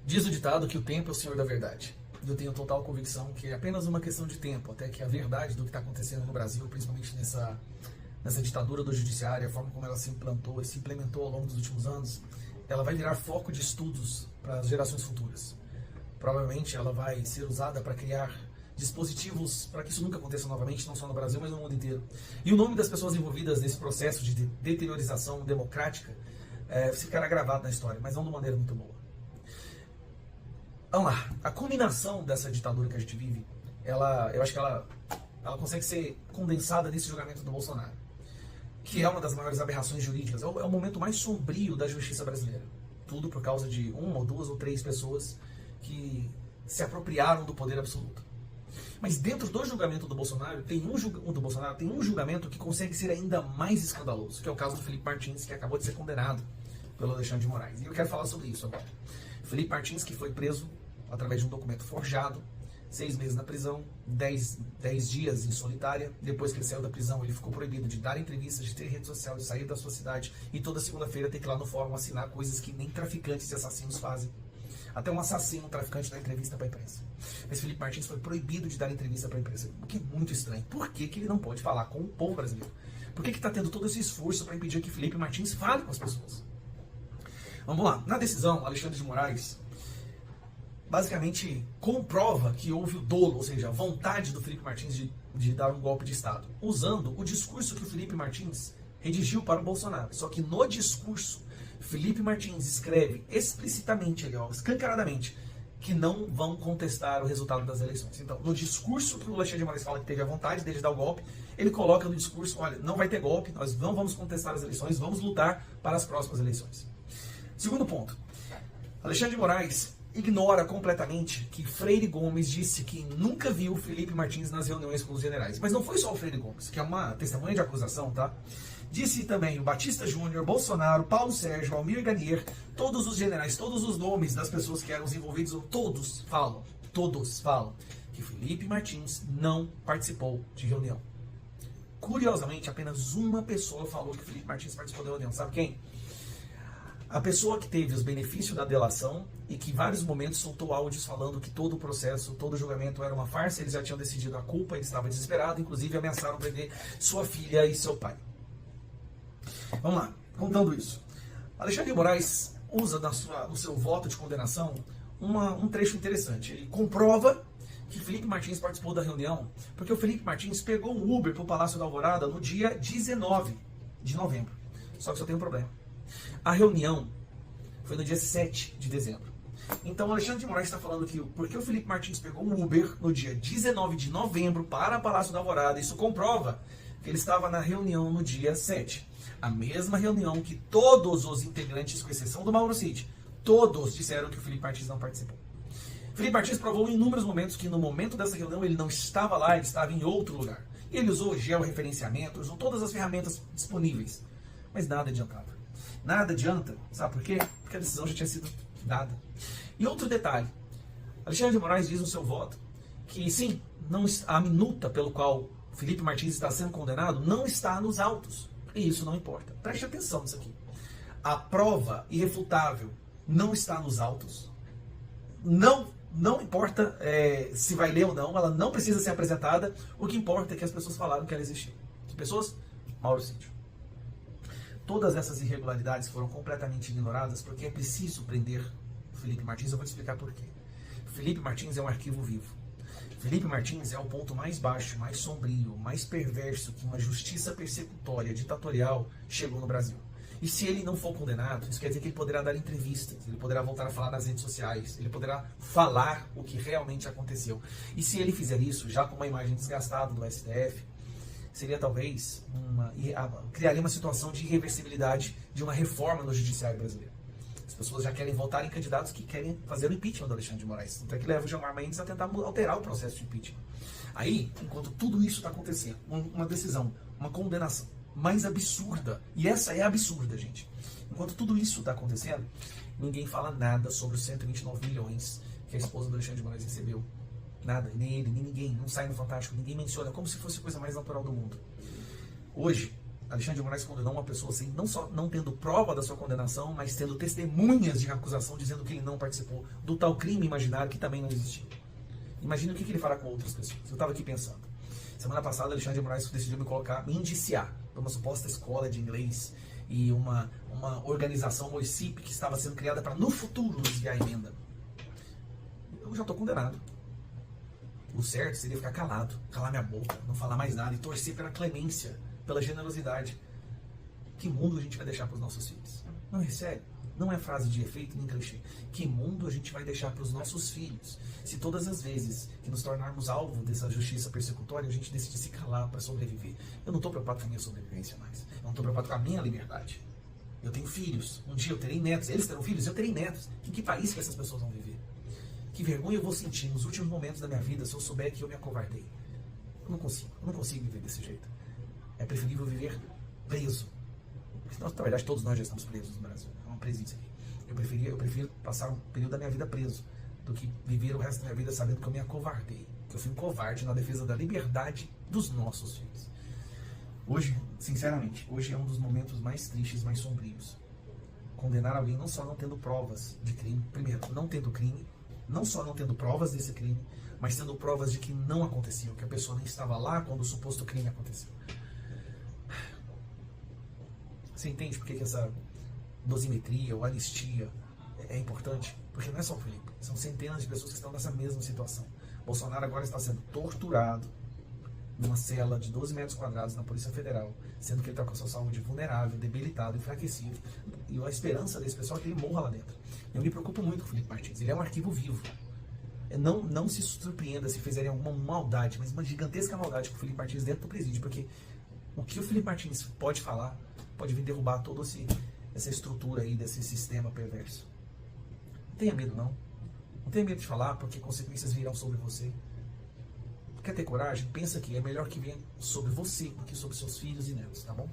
Diz o ditado que o tempo é o senhor da verdade. Eu tenho total convicção que é apenas uma questão de tempo, até que a verdade do que está acontecendo no Brasil, principalmente nessa ditadura do judiciário, a forma como ela se implantou e se implementou ao longo dos últimos anos, ela vai virar foco de estudos para as gerações futuras. Provavelmente ela vai ser usada para criar dispositivos para que isso nunca aconteça novamente, não só no Brasil, mas no mundo inteiro. E o nome das pessoas envolvidas nesse processo de deteriorização democrática ficará gravado na história, mas não de uma maneira muito boa. Vamos lá, a culminação dessa ditadura que a gente vive, eu acho que ela consegue ser condensada nesse julgamento do Bolsonaro, que é uma das maiores aberrações jurídicas, é o momento mais sombrio da justiça brasileira. Tudo por causa de uma ou duas ou três pessoas que se apropriaram do poder absoluto. Mas dentro do julgamento do Bolsonaro, tem um julgamento que consegue ser ainda mais escandaloso, que é o caso do Felipe Martins, que acabou de ser condenado pelo Alexandre de Moraes. E eu quero falar sobre isso agora. Felipe Martins, que foi preso através de um documento forjado, 6 meses na prisão, 10 dias em solitária. Depois que ele saiu da prisão, ele ficou proibido de dar entrevistas, de ter rede social, de sair da sua cidade, e toda segunda-feira tem que ir lá no fórum assinar coisas que nem traficantes e assassinos fazem. Até um assassino, um traficante, dá entrevista para a imprensa. Mas Felipe Martins foi proibido de dar entrevista para a imprensa, o que é muito estranho. Por que ele não pode falar com o povo brasileiro? Por que está tendo todo esse esforço para impedir que Felipe Martins fale com as pessoas? Vamos lá. Na decisão, Alexandre de Moraes basicamente comprova que houve o dolo, ou seja, a vontade do Felipe Martins de dar um golpe de Estado, usando o discurso que o Felipe Martins redigiu para o Bolsonaro. Só que no discurso, Felipe Martins escreve explicitamente, escancaradamente, que não vão contestar o resultado das eleições. Então, no discurso que o Alexandre de Moraes fala que teve a vontade dele de dar o golpe, ele coloca no discurso, olha, não vai ter golpe, nós não vamos contestar as eleições, vamos lutar para as próximas eleições. Segundo ponto, Alexandre de Moraes ignora completamente que Freire Gomes disse que nunca viu Felipe Martins nas reuniões com os generais. Mas não foi só o Freire Gomes, que é uma testemunha de acusação, tá? Disse também o Batista Júnior, Bolsonaro, Paulo Sérgio, Almir Garnier, todos os generais, todos os nomes das pessoas que eram envolvidos, todos falam que Felipe Martins não participou de reunião. Curiosamente, apenas uma pessoa falou que Felipe Martins participou da reunião. Sabe quem? A pessoa que teve os benefícios da delação e que em vários momentos soltou áudios falando que todo o processo, todo o julgamento era uma farsa, eles já tinham decidido a culpa, ele estava desesperado, inclusive ameaçaram prender sua filha e seu pai. Vamos lá, contando isso. Alexandre de Moraes usa no seu voto de condenação um trecho interessante. Ele comprova que Felipe Martins participou da reunião porque o Felipe Martins pegou um Uber para o Palácio da Alvorada no dia 19 de novembro. Só que só tem um problema. A reunião foi no dia 7 de dezembro. Então, Alexandre de Moraes está falando que porque o Felipe Martins pegou um Uber no dia 19 de novembro para o Palácio da Alvorada, isso comprova que ele estava na reunião no dia 7. A mesma reunião que todos os integrantes, com exceção do Mauro Cid, todos disseram que o Felipe Martins não participou. Felipe Martins provou em inúmeros momentos que no momento dessa reunião ele não estava lá, ele estava em outro lugar. Ele usou georreferenciamento, usou todas as ferramentas disponíveis, mas nada adiantava. Nada adianta, sabe por quê? Porque a decisão já tinha sido dada. E outro detalhe, Alexandre de Moraes diz no seu voto que sim, a minuta pelo qual Felipe Martins está sendo condenado não está nos autos. E isso não importa. Preste atenção nisso aqui. A prova irrefutável não está nos autos. Não importa se vai ler ou não, ela não precisa ser apresentada. O que importa é que as pessoas falaram que ela existiu. Que pessoas? Mauro Cid. Todas essas irregularidades foram completamente ignoradas porque é preciso prender Felipe Martins. Eu vou te explicar por quê. Felipe Martins é um arquivo vivo. Felipe Martins é o ponto mais baixo, mais sombrio, mais perverso que uma justiça persecutória, ditatorial, chegou no Brasil. E se ele não for condenado, isso quer dizer que ele poderá dar entrevistas, ele poderá voltar a falar nas redes sociais, ele poderá falar o que realmente aconteceu. E se ele fizer isso, já com uma imagem desgastada do STF, seria talvez criaria uma situação de irreversibilidade de uma reforma no judiciário brasileiro. As pessoas já querem votar em candidatos que querem fazer o impeachment do Alexandre de Moraes. Até que leva o Gilmar Mendes a tentar alterar o processo de impeachment. Aí, enquanto tudo isso está acontecendo, uma decisão, uma condenação mais absurda, e essa é absurda, gente. Enquanto tudo isso está acontecendo, ninguém fala nada sobre os 129 milhões que a esposa do Alexandre de Moraes recebeu. Nada, nem ele, nem ninguém, não sai no Fantástico, ninguém menciona, como se fosse a coisa mais natural do mundo. Hoje, Alexandre de Moraes condenou uma pessoa assim, não só não tendo prova da sua condenação, mas tendo testemunhas de acusação dizendo que ele não participou do tal crime imaginário que também não existiu. Imagina o que ele fará com outras pessoas. Eu estava aqui pensando. Semana passada, Alexandre de Moraes decidiu me indiciar por uma suposta escola de inglês e uma organização, o OICIP, que estava sendo criada para no futuro desviar a emenda. Eu já estou condenado. O certo seria ficar calado, calar minha boca, não falar mais nada e torcer pela clemência, pela generosidade. Que mundo a gente vai deixar para os nossos filhos? Não é sério? Não é frase de efeito nem clichê. Que mundo a gente vai deixar para os nossos filhos se todas as vezes que nos tornarmos alvo dessa justiça persecutória a gente decide se calar para sobreviver? Eu não estou preocupado com a minha sobrevivência mais. Eu não estou preocupado com a minha liberdade. Eu tenho filhos. Um dia eu terei netos. Eles terão filhos, eu terei netos. Em que país que essas pessoas vão viver? Que vergonha eu vou sentir nos últimos momentos da minha vida se eu souber que eu me acovardei. Eu não consigo viver desse jeito. É preferível viver preso. Porque, na verdade, todos nós já estamos presos no Brasil. É uma presícia aqui. Eu prefiro passar um período da minha vida preso do que viver o resto da minha vida sabendo que eu me acovardei. Que eu fui um covarde na defesa da liberdade dos nossos filhos. Hoje, sinceramente, hoje é um dos momentos mais tristes, mais sombrios. Condenar alguém não só não tendo provas de crime, primeiro, não tendo crime, não só não tendo provas desse crime, mas tendo provas de que não aconteceu, que a pessoa nem estava lá quando o suposto crime aconteceu. Você entende por que essa dosimetria ou anistia é importante? Porque não é só o Felipe, são centenas de pessoas que estão nessa mesma situação. Bolsonaro agora está sendo torturado numa cela de 12 metros quadrados na Polícia Federal, sendo que ele está com a sua saúde vulnerável, debilitado, enfraquecido. E a esperança desse pessoal é que ele morra lá dentro. Eu me preocupo muito com o Felipe Martins, ele é um arquivo vivo. Não se surpreenda se fizerem alguma maldade, mas uma gigantesca maldade com o Felipe Martins dentro do presídio, porque o que o Felipe Martins pode falar pode vir derrubar toda essa estrutura aí desse sistema perverso. Não tenha medo, não. Não tenha medo de falar, porque consequências virão sobre você. Quer ter coragem? Pensa que é melhor que venha sobre você do que sobre seus filhos e netos, tá bom?